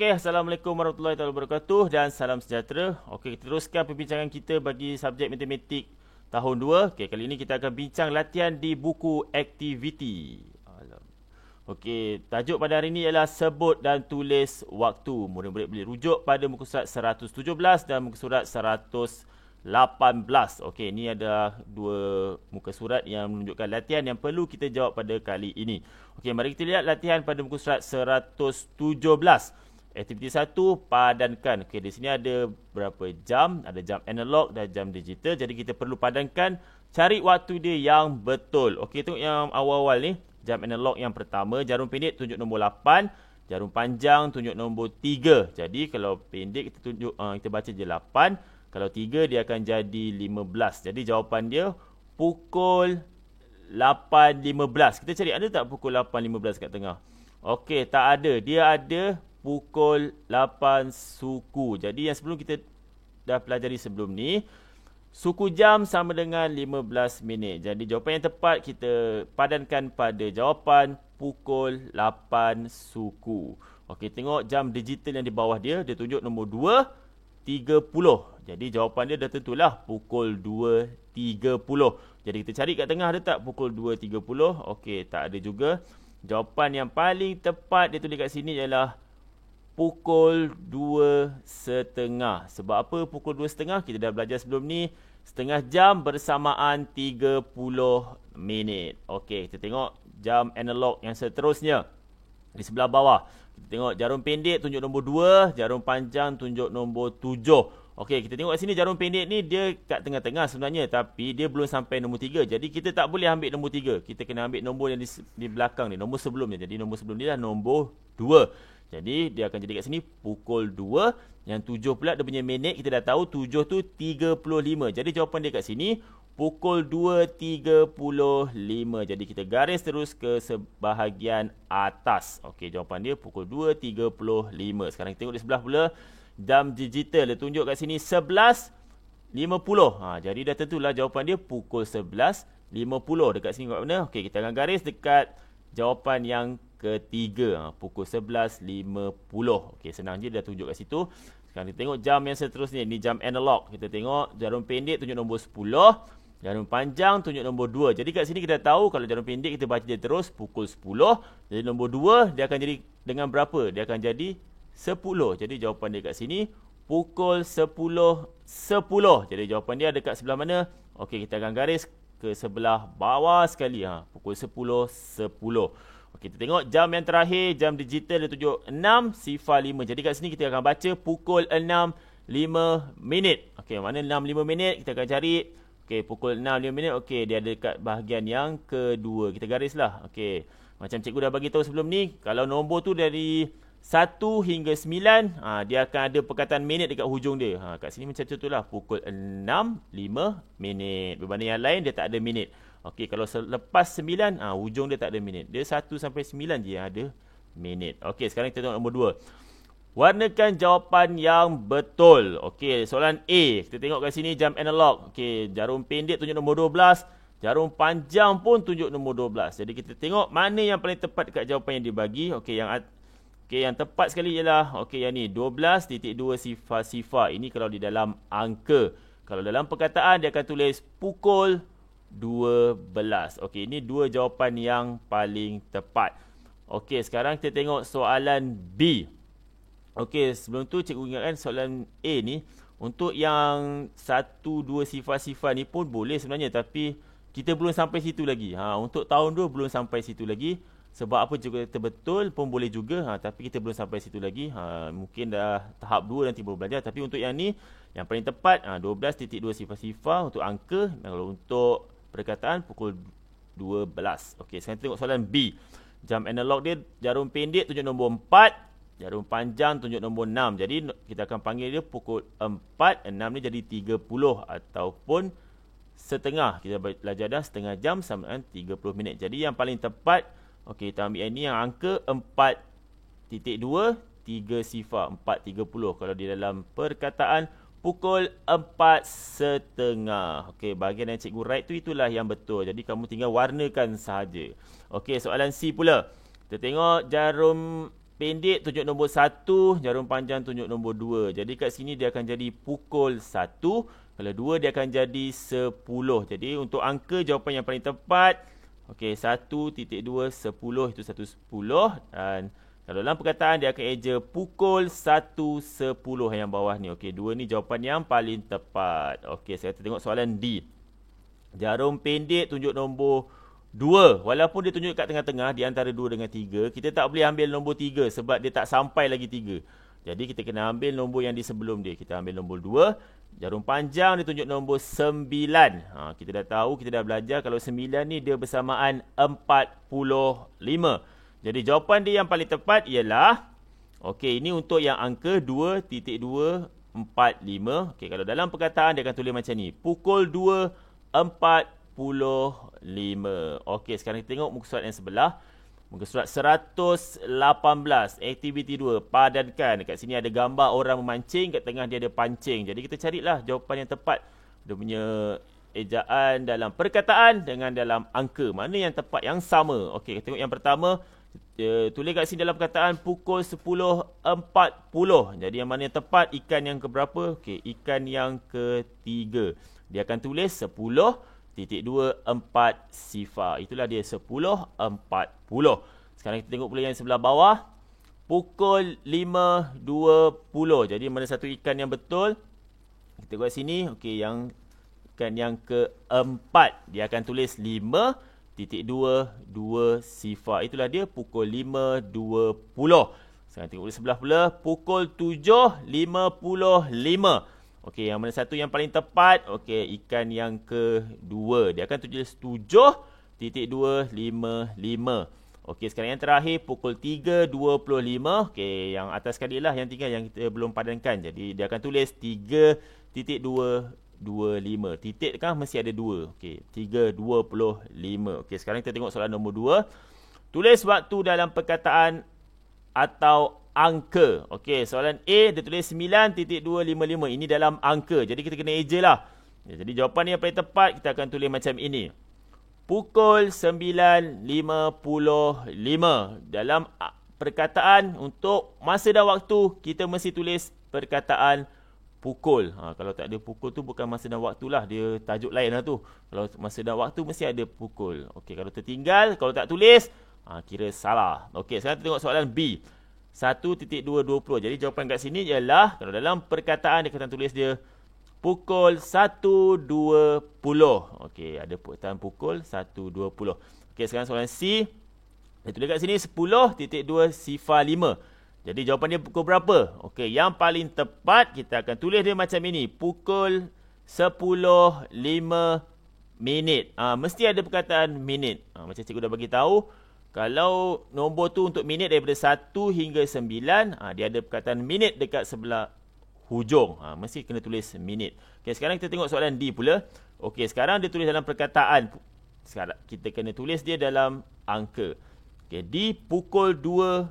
Okey, Assalamualaikum warahmatullahi wabarakatuh dan salam sejahtera. Okey, kita teruskan perbincangan kita bagi subjek matematik tahun 2. Okey, kali ini kita akan bincang latihan di buku aktiviti. Okey, tajuk pada hari ini ialah sebut dan tulis waktu. Murid-murid boleh rujuk pada muka surat 117 dan muka surat 118. Okey, ini ada dua muka surat yang menunjukkan latihan yang perlu kita jawab pada kali ini. Okey, mari kita lihat latihan pada muka surat 117. Aktiviti 1, padankan. Okey, di sini ada berapa jam? Ada jam analog dan jam digital. Jadi kita perlu padankan, cari waktu dia yang betul. Okey, tengok yang awal-awal ni. Jam analog yang pertama, jarum pendek tunjuk nombor 8, jarum panjang tunjuk nombor 3. Jadi kalau pendek kita baca je 8, kalau 3 dia akan jadi 15. Jadi jawapan dia pukul 8.15. Kita cari ada tak pukul 8.15 kat tengah? Okey, tak ada. Dia ada pukul 8 suku. Jadi yang sebelum kita dah pelajari sebelum ni, suku jam sama dengan 15 minit. Jadi jawapan yang tepat kita padankan pada jawapan pukul 8 suku. Okey, tengok jam digital yang di bawah dia. Dia tunjuk nombor 2.30. Jadi jawapan dia dah tentulah pukul 2.30. Jadi kita cari kat tengah ada tak pukul 2.30? Okey, tak ada juga. Jawapan yang paling tepat dia tulis kat sini ialah pukul 2.30. Sebab apa pukul 2.30? Kita dah belajar sebelum ni. Setengah jam bersamaan 30 minit. Okey, kita tengok jam analog yang seterusnya. Di sebelah bawah. Kita tengok jarum pendek tunjuk nombor 2. Jarum panjang tunjuk nombor 7. Okey, kita tengok kat sini jarum pendek ni dia kat tengah-tengah sebenarnya. Tapi dia belum sampai nombor 3. Jadi kita tak boleh ambil nombor 3. Kita kena ambil nombor yang di belakang ni. Nombor sebelumnya. Jadi nombor sebelum ni dah nombor 2. Jadi dia akan jadi kat sini pukul 2. Yang 7 pula dia punya minit. Kita dah tahu 7 tu 35. Jadi jawapan dia kat sini pukul 2.35. Jadi kita garis terus ke sebahagian atas. Okey, jawapan dia pukul 2.35. Sekarang kita tengok di sebelah pula. Jam digital dia tunjuk kat sini 11.50. Jadi dah tentulah jawapan dia pukul 11.50. Dekat sini kat mana? Okey, kita akan garis dekat jawapan yang ketiga, pukul 11.50. Okey, senang je dah tunjuk kat situ. Sekarang kita tengok jam yang seterusnya. Ini jam analog. Kita tengok jarum pendek tunjuk nombor 10. Jarum panjang tunjuk nombor 2. Jadi kat sini kita tahu kalau jarum pendek kita baca dia terus pukul 10. Jadi nombor 2 dia akan jadi dengan berapa? Dia akan jadi 10. Jadi jawapan dia kat sini pukul 10.10. Jadi jawapan dia ada kat sebelah mana? Okey, kita akan garis ke sebelah bawah sekali. Pukul 10.10. Okey, kita tengok jam yang terakhir, jam digital dia tunjuk 6.05. Jadi kat sini kita akan baca pukul 6.05 minit. Okey, mana 6.05 minit? Kita akan cari. Okey, pukul 6.05 minit. Okey, dia ada dekat bahagian yang kedua. Kita garislah. Okey, macam cikgu dah bagi tahu sebelum ni, kalau nombor tu dari 1 hingga 9, dia akan ada perkataan minit dekat hujung dia. Kat sini macam contohlah pukul 6.05 minit. Berbanding yang lain dia tak ada minit. Okey, kalau selepas 9, hujung dia tak ada minit. Dia 1 sampai 9 je yang ada minit. Okey, sekarang kita tengok nombor 2. Warnakan jawapan yang betul. Okey, soalan A. Kita tengok kat sini jam analog. Okey, jarum pendek tunjuk nombor 12. Jarum panjang pun tunjuk nombor 12. Jadi kita tengok mana yang paling tepat dekat jawapan yang dibagi. Okey, yang tepat sekali ialah yang ni 12.2 sifar-sifar. Ini kalau di dalam angka. Kalau dalam perkataan dia akan tulis pukul 12. Okey, ini dua jawapan yang paling tepat. Okey, sekarang kita tengok soalan B. Okey, sebelum tu cikgu ingatkan soalan A ni, untuk yang 1, 2 sifar-sifar ni pun boleh sebenarnya, tapi kita belum sampai situ lagi. Untuk tahun 2 belum sampai situ lagi. Sebab apa juga kata betul pun boleh juga, tapi kita belum sampai situ lagi. Mungkin dah tahap 2 nanti baru belajar. Tapi untuk yang ni, yang paling tepat 12.2 sifar-sifar untuk angka. Dan kalau untuk perkataan pukul 12. Okey, sekarang tengok soalan B. Jam analog dia jarum pendek tunjuk nombor 4, jarum panjang tunjuk nombor 6. Jadi kita akan panggil dia pukul 4, 6 ni jadi 30 ataupun setengah. Kita belajar dah setengah jam sama dengan 30 minit. Jadi yang paling tepat, okey, kita ambil yang ni, yang angka 4.2, 3 sifar, 4.30. Kalau di dalam perkataan pukul 4.30. Okey, bahagian yang cikgu write tu itulah yang betul. Jadi kamu tinggal warnakan sahaja. Okey, soalan C pula. Kita tengok jarum pendek tunjuk nombor 1, jarum panjang tunjuk nombor 2. Jadi kat sini dia akan jadi pukul 1. Kalau 2 dia akan jadi 10. Jadi untuk angka jawapan yang paling tepat, okey, 1.2 10 itu 1/10. Dan kalau dalam perkataan dia akan eja pukul 1:10 yang bawah ni. Okey, 2 ni jawapan yang paling tepat. Okey, saya tengok soalan D. Jarum pendek tunjuk nombor 2. Walaupun dia tunjuk kat tengah-tengah di antara 2 dengan 3, kita tak boleh ambil nombor 3 sebab dia tak sampai lagi 3. Jadi kita kena ambil nombor yang di sebelum dia. Kita ambil nombor 2. Jarum panjang dia tunjuk nombor 9. Kita dah tahu, kita dah belajar kalau 9 ni dia bersamaan 45. Jadi jawapan dia yang paling tepat ialah, okey, ini untuk yang angka 2.245. Okey, kalau dalam perkataan dia akan tulis macam ni. Pukul 2.45. Okey, sekarang kita tengok muka surat yang sebelah. Muka surat 118. Aktiviti 2. Padankan. Dekat sini ada gambar orang memancing. Kat tengah dia ada pancing. Jadi kita carilah jawapan yang tepat. Dia punya ejaan dalam perkataan dengan dalam angka. Mana yang tepat, yang sama. Okey, kita tengok yang pertama. Tulis kat sini dalam perkataan pukul 10.40. Jadi yang mana yang tepat, ikan yang keberapa? Okey, ikan yang ketiga. Dia akan tulis 10.24 sifar. Itulah dia 10.40. Sekarang kita tengok pula yang sebelah bawah. Pukul 5.20. Jadi mana satu ikan yang betul? Kita tengok kat sini. Okey, yang ikan yang keempat. Dia akan tulis 5.22 sifar. Itulah dia pukul 5.20. Sekarang tengok di sebelah pula. Pukul 7.55. Okey, yang mana satu yang paling tepat? Okey, ikan yang kedua. Dia akan tulis 7.255. Okey, sekarang yang terakhir pukul 3.25. Okey, yang atas sekali lah yang tinggal yang kita belum padankan. Jadi dia akan tulis 3.225. Titik kan mesti ada 2. Okey, 3.25. Okey, sekarang kita tengok soalan nombor 2. Tulis waktu dalam perkataan atau angka. Okey, soalan A dia tulis 9.255. Ini dalam angka. Jadi kita kena eja lah. Jadi jawapan yang paling tepat kita akan tulis macam ini. Pukul 9.55. Dalam perkataan untuk masa dan waktu kita mesti tulis perkataan pukul. Kalau tak ada pukul tu bukan masa dan waktu lah. Dia tajuk lain lah tu. Kalau masa dan waktu mesti ada pukul. Okey, kalau tertinggal, kalau tak tulis, kira salah. Okey, sekarang kita tengok soalan B. 1.220. Jadi jawapan kat sini ialah, kalau dalam perkataan dia kata tulis dia pukul 1.20. Okey, ada perkataan pukul 1.20. Okey, sekarang soalan C. Dia tulis kat sini 10.205. Jadi jawapan dia pukul berapa? Okey, yang paling tepat kita akan tulis dia macam ini. Pukul 10.05 minit. Mesti ada perkataan minit. Macam cikgu dah bagi tahu. Kalau nombor tu untuk minit daripada 1 hingga 9, dia ada perkataan minit dekat sebelah hujung. Mesti kena tulis minit. Okey, sekarang kita tengok soalan D pula. Okey, sekarang dia tulis dalam perkataan. Sekarang kita kena tulis dia dalam angka. Okey, D pukul 12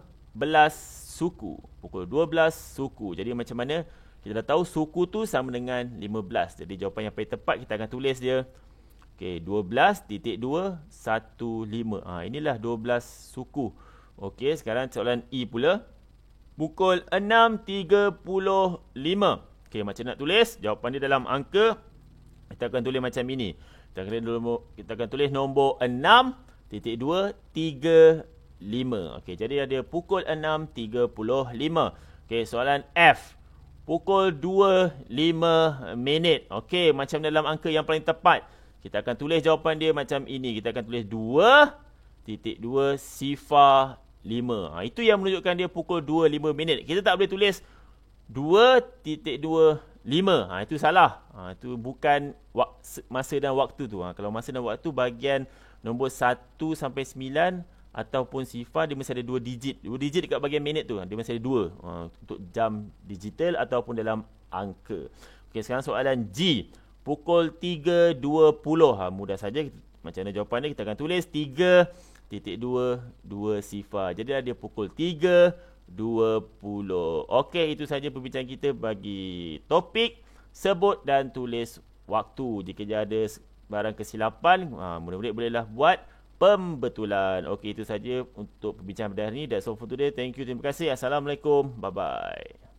suku. Pukul 12 suku. Jadi macam mana? Kita dah tahu suku tu sama dengan 15. Jadi jawapan yang paling tepat kita akan tulis dia. Okey, 12.215. Inilah 12 suku. Okey, sekarang soalan E pula. Pukul 6.35. Okey, macam nak tulis? Jawapan dia dalam angka. Kita akan tulis macam ini. Kita akan tulis nombor 6.235. Okey, jadi ada pukul 6.35. Okey, soalan F. Pukul 25 minit. Okey, macam dalam angka yang paling tepat. Kita akan tulis jawapan dia macam ini. Kita akan tulis 2.2 sifar 5. Itu yang menunjukkan dia pukul 25 minit. Kita tak boleh tulis 2.25. Itu salah. Itu bukan masa dan waktu tu. Kalau masa dan waktu bahagian nombor 1 sampai 9 ataupun sifar, dia mesti ada 2 digit. 2 digit dekat bahagian minit tu. Dia mesti ada 2. Untuk jam digital ataupun dalam angka. Okey, sekarang soalan G. Pukul 3.20. Mudah saja. Macam mana jawapan dia? Kita akan tulis 3.22 sifar. Jadi dia pukul 3.20. Okey, itu saja perbincangan kita bagi topik sebut dan tulis waktu. Jika ada barang kesilapan, murid-murid bolehlah buat pembetulan. Okey, itu saja untuk perbincangan pada hari ini. That's all for today. Thank you. Terima kasih. Assalamualaikum. Bye-bye.